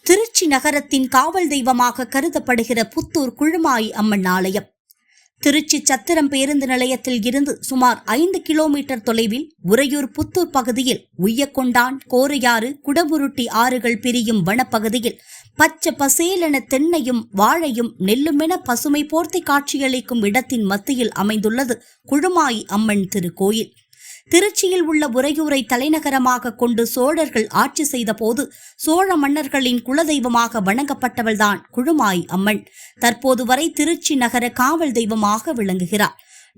திருச்சி நகரத்தின் காவல் தெய்வமாக கருதப்படுகிற புத்தூர் குழுமாயி அம்மன் ஆலயம். திருச்சி சத்திரம் பேருந்து நிலையத்தில் இருந்து சுமார் 5 கிலோமீட்டர் தொலைவில் உறையூர் புத்தூர் பகுதியில் உய்யக்கொண்டான், கோரையாறு, குடமுருட்டி ஆறுகள் பிரியும் வனப்பகுதியில் பச்சை பசேலென தென்னையும் வாழையும் நெல்லுமென பசுமை போர்த்தி காட்சியளிக்கும் இடத்தின் மத்தியில் அமைந்துள்ளது குழுமாயி அம்மன் திருக்கோயில். திருச்சியில் உள்ள உறையூரை தலைநகரமாக கொண்டு சோழர்கள் ஆட்சி செய்த போது சோழ மன்னர்களின் குலதெய்வமாக வணங்கப்பட்டவள்தான் குழுமாயி அம்மன். தற்போது வரை திருச்சி நகர காவல் தெய்வமாக விளங்குகிறார்.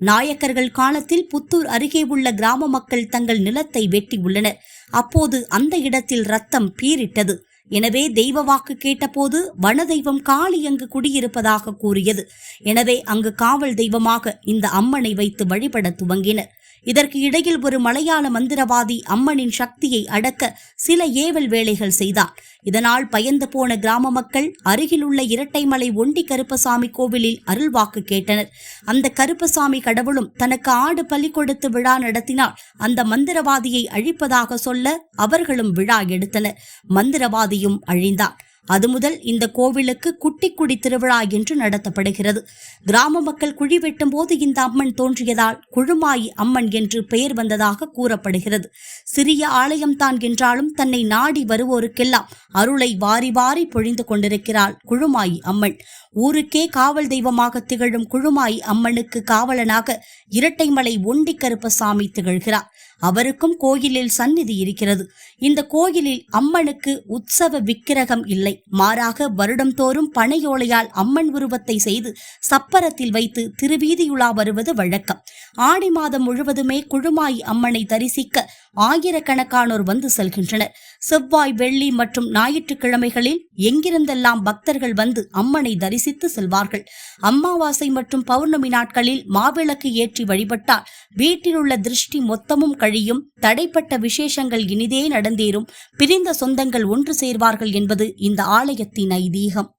நாயக்கர்கள் காலத்தில் புத்தூர் அருகே உள்ள கிராம மக்கள் தங்கள் நிலத்தை வெட்டி உள்ளனர். அப்போது அந்த இடத்தில் ரத்தம் பீரிட்டது. எனவே தெய்வ வாக்கு கேட்டபோது வனதெய்வம் காளி அங்கு குடியிருப்பதாக கூறியது. எனவே அங்கு காவல் தெய்வமாக இந்த அம்மனை வைத்து வழிபட துவங்கினர். இதற்கு இடையில் ஒரு மலையாள மந்திரவாதி அம்மனின் சக்தியை அடக்க சில ஏவல் வேலைகள் செய்தார். இதனால் பயந்து போன கிராம மக்கள் அருகிலுள்ள இரட்டைமலை ஒண்டி கருப்பசாமி கோவிலில் அருள்வாக்கு கேட்டனர். அந்த கருப்பசாமி கடவுளும் தனக்கு ஆடு பலி கொடுத்து விழா நடத்தினால் அந்த மந்திரவாதியை அழிப்பதாக சொல்ல அவர்களும் விழா எடுத்தனர். மந்திரவாதியும் அழிந்தார். அது முதல் இந்த கோவிலுக்கு குட்டிக்குடி திருவிழா என்று நடத்தப்படுகிறது. கிராம மக்கள் குழி வெட்டும் போது இந்த அம்மன் தோன்றியதால் குழுமாயி அம்மன் என்று பெயர் வந்ததாக கூறப்படுகிறது. சிறிய ஆலயம்தான் என்றாலும் தன்னை நாடி வருவோருக்கெல்லாம் அருளை வாரி வாரி பொழிந்து கொண்டிருக்கிறாள் குழுமாயி அம்மன். ஊருக்கே காவல் தெய்வமாக திகழும் குழுமாயி அம்மனுக்கு காவலனாக இரட்டைமலை ஒண்டி கருப்பசாமி திகழ்கிறார். அவருக்கும் கோயிலில் சந்நிதி இருக்கிறது. இந்த கோயிலில் அம்மனுக்கு உற்சவ விக்கிரகம் இல்லை. மாறாக வருடம்தோறும் பனையோலையால் அம்மன் உருவத்தை செய்து சப்பரத்தில் வைத்து திருவீதியுலா வருவது வழக்கம். ஆடி மாதம் முழுவதுமே குழுமாயி அம்மனை தரிசிக்க ஆயிரக்கணக்கானோர் வந்து செல்கின்றனர். செவ்வாய், வெள்ளி மற்றும் ஞாயிற்றுக்கிழமைகளில் எங்கிருந்தெல்லாம் பக்தர்கள் வந்து அம்மனை தரிசித்து செல்வார்கள். அமாவாசை மற்றும் பௌர்ணமி நாட்களில் மாவிளக்கு ஏற்றி வழிபட்டால் வீட்டில் உள்ள திருஷ்டி மொத்தமும் கழியும், தடைப்பட்ட விசேஷங்கள் இனிதே நடந்தேறும், பிரிந்த சொந்தங்கள் ஒன்று சேர்வார்கள் என்பது இந்த ஆலயத்தின் ஐதீகம்.